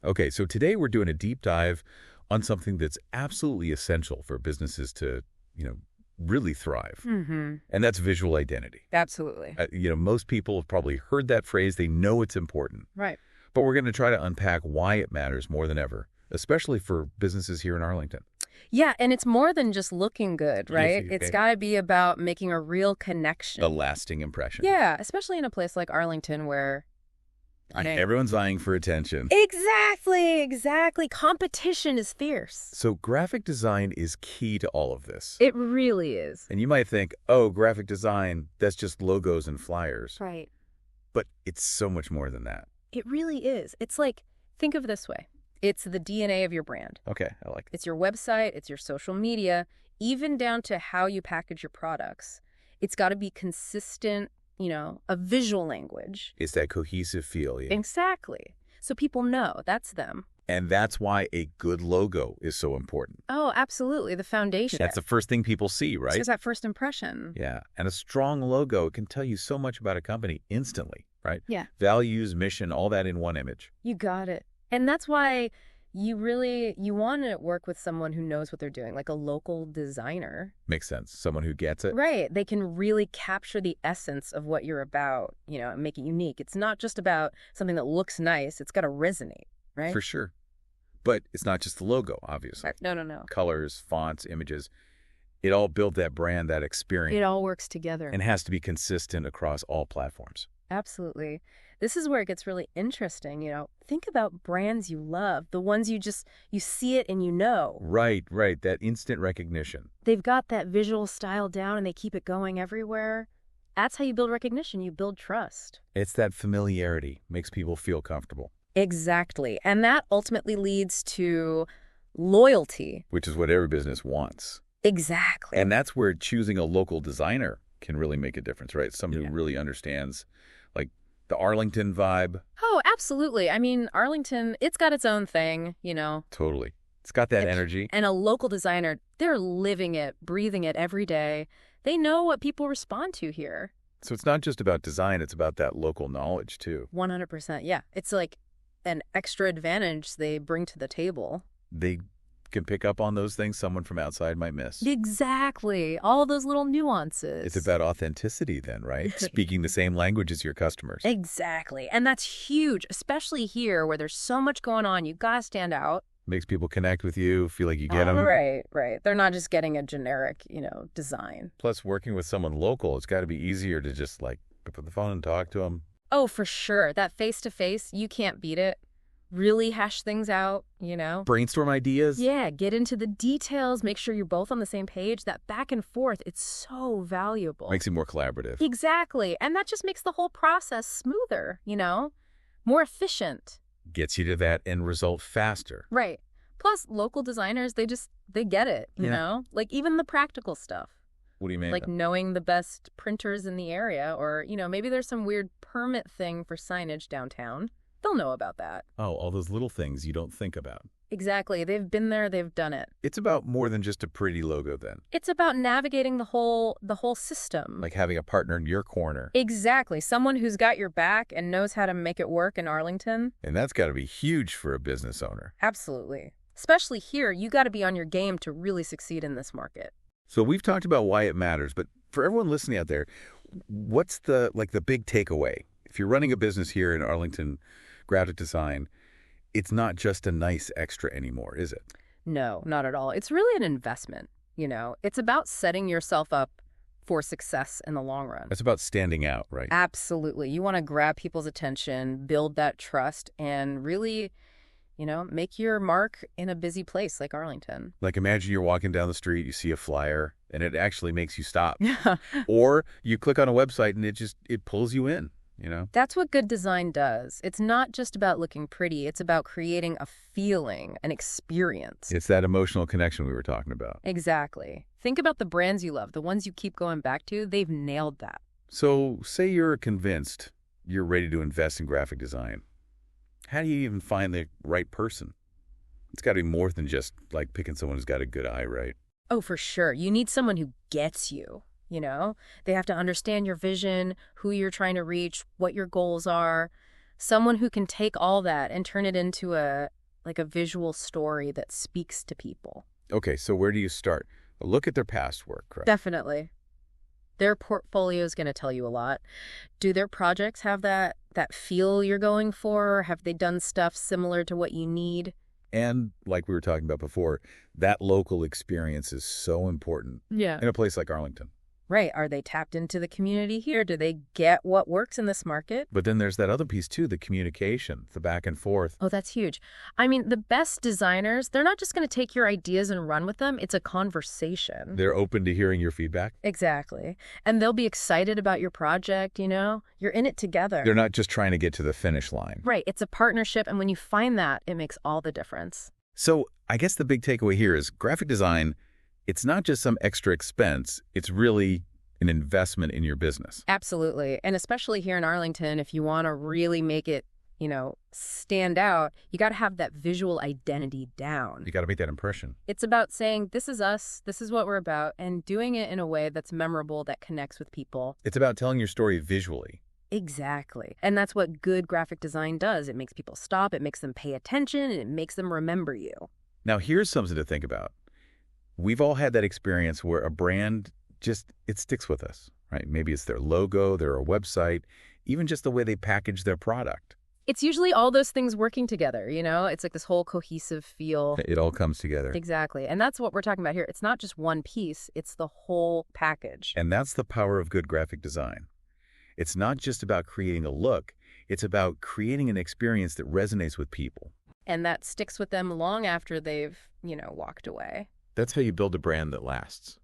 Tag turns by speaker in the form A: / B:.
A: Okay, so today we're doing a deep dive on something that's absolutely essential for businesses to, really thrive.
B: Mm-hmm.
A: And that's visual identity.
B: Absolutely.
A: Most people have probably heard that phrase. They know it's important.
B: Right.
A: But we're going to try to unpack why it matters more than ever, especially for businesses here in Arlington.
B: Yeah, and it's more than just looking good, right?
A: Yes,
B: It's got to be about making a real connection.
A: A lasting impression.
B: Yeah, especially in a place like Arlington where...
A: Everyone's vying for attention.
B: Exactly. Competition is fierce.
A: So graphic design is key to all of this.
B: It really is.
A: And you might think, oh, graphic design, that's just logos and flyers.
B: Right.
A: But it's so much more than that.
B: It really is. It's like, think of it this way. It's the DNA of your brand.
A: Okay, I like it.
B: It's your website, it's your social media, even down to how you package your products. It's got to be consistent, a visual language.
A: It's that cohesive feel, yeah.
B: Exactly. So people know that's them.
A: And that's why a good logo is so important.
B: Oh, absolutely. The foundation.
A: That's the first thing people see, right?
B: It's that first impression.
A: Yeah. And a strong logo can tell you so much about a company instantly, right?
B: Yeah.
A: Values, mission, all that in one image.
B: You got it. And that's why you want to work with someone who knows what they're doing, like a local designer.
A: Makes sense. Someone who gets it.
B: Right. They can really capture the essence of what you're about, and make it unique. It's not just about something that looks nice. It's got to resonate, right?
A: For sure. But it's not just the logo, obviously.
B: No.
A: Colors, fonts, images. It all build that brand, that experience.
B: It all works together.
A: And has to be consistent across all platforms.
B: Absolutely. This is where it gets really interesting, Think about brands you love, the ones you see it and you know.
A: Right. That instant recognition.
B: They've got that visual style down and they keep it going everywhere. That's how you build recognition. You build trust.
A: It's that familiarity. Makes people feel comfortable.
B: Exactly. And that ultimately leads to loyalty.
A: Which is what every business wants.
B: Exactly.
A: And that's where choosing a local designer can really make a difference, right? Someone who really understands, like, the Arlington vibe.
B: Oh, absolutely. I mean, Arlington, it's got its own thing,
A: Totally. It's got that energy.
B: And a local designer, they're living it, breathing it every day. They know what people respond to here.
A: So it's not just about design, it's about that local knowledge, too.
B: 100%, yeah. It's like an extra advantage they bring to the table.
A: They can pick up on those things someone from outside might miss.
B: Exactly. All those little nuances.
A: It's about authenticity then, right? Speaking the same language as your customers.
B: Exactly. And that's huge, especially here where there's so much going on. You gotta stand out.
A: Makes people connect with you, feel like you get them.
B: Right. They're not just getting a generic, design.
A: Plus, working with someone local, it's got to be easier to just, pick up the phone and talk to them.
B: Oh, for sure. That face-to-face, you can't beat it. Really hash things out,
A: Brainstorm ideas.
B: Yeah, get into the details, make sure you're both on the same page. That back and forth, it's so valuable.
A: Makes it more collaborative.
B: Exactly. And that just makes the whole process smoother, more efficient.
A: Gets you to that end result faster.
B: Right. Plus, local designers, they get it, you know? Like, even the practical stuff.
A: What do you mean?
B: Like knowing the best printers in the area, or, maybe there's some weird permit thing for signage downtown. They'll know about that.
A: Oh, all those little things you don't think about.
B: Exactly. They've been there. They've done it.
A: It's about more than just a pretty logo then.
B: It's about navigating the whole system.
A: Like having a partner in your corner.
B: Exactly. Someone who's got your back and knows how to make it work in Arlington.
A: And that's got to be huge for a business owner.
B: Absolutely. Especially here, you got to be on your game to really succeed in this market.
A: So we've talked about why it matters, but for everyone listening out there, what's the big takeaway? If you're running a business here in Arlington, graphic design, it's not just a nice extra anymore, is it?
B: No, not at all. It's really an investment, It's about setting yourself up for success in the long run.
A: It's about standing out, right?
B: Absolutely. You want to grab people's attention, build that trust, and really, make your mark in a busy place like Arlington.
A: Like imagine you're walking down the street, you see a flyer, and it actually makes you stop.
B: Yeah.
A: Or you click on a website and it pulls you in.
B: That's what good design does. It's not just about looking pretty. It's about creating a feeling, an experience.
A: It's that emotional connection we were talking about.
B: Exactly. Think about the brands you love, the ones you keep going back to. They've nailed that.
A: So say you're convinced you're ready to invest in graphic design. How do you even find the right person? It's got to be more than just like picking someone who's got a good eye, right?
B: Oh, for sure. You need someone who gets you. They have to understand your vision, who you're trying to reach, what your goals are. Someone who can take all that and turn it into a visual story that speaks to people.
A: Okay, so where do you start? Look at their past work, correct?
B: Definitely. Their portfolio is going to tell you a lot. Do their projects have that feel you're going for? Have they done stuff similar to what you need?
A: And like we were talking about before, that local experience is so important
B: Yeah.
A: in a place like Arlington.
B: Right. Are they tapped into the community here? Do they get what works in this market?
A: But then there's that other piece too, the communication, the back and forth.
B: Oh, that's huge. I mean, the best designers, they're not just going to take your ideas and run with them. It's a conversation.
A: They're open to hearing your feedback.
B: Exactly. And they'll be excited about your project, you know? You're in it together.
A: They're not just trying to get to the finish line.
B: Right. It's a partnership. And when you find that, it makes all the difference.
A: So I guess the big takeaway here is graphic design, it's not just some extra expense. It's really an investment in your business.
B: Absolutely. And especially here in Arlington, if you want to really make it, stand out, you got to have that visual identity down.
A: You got to make that impression.
B: It's about saying, this is us, this is what we're about, and doing it in a way that's memorable, that connects with people.
A: It's about telling your story visually.
B: Exactly. And that's what good graphic design does. It makes people stop, it makes them pay attention, and it makes them remember you.
A: Now, here's something to think about. We've all had that experience where a brand it sticks with us, right? Maybe it's their logo, their website, even just the way they package their product.
B: It's usually all those things working together, It's like this whole cohesive feel.
A: It all comes together.
B: Exactly. And that's what we're talking about here. It's not just one piece, it's the whole package.
A: And that's the power of good graphic design. It's not just about creating a look, it's about creating an experience that resonates with people.
B: And that sticks with them long after they've, walked away.
A: That's how you build a brand that lasts.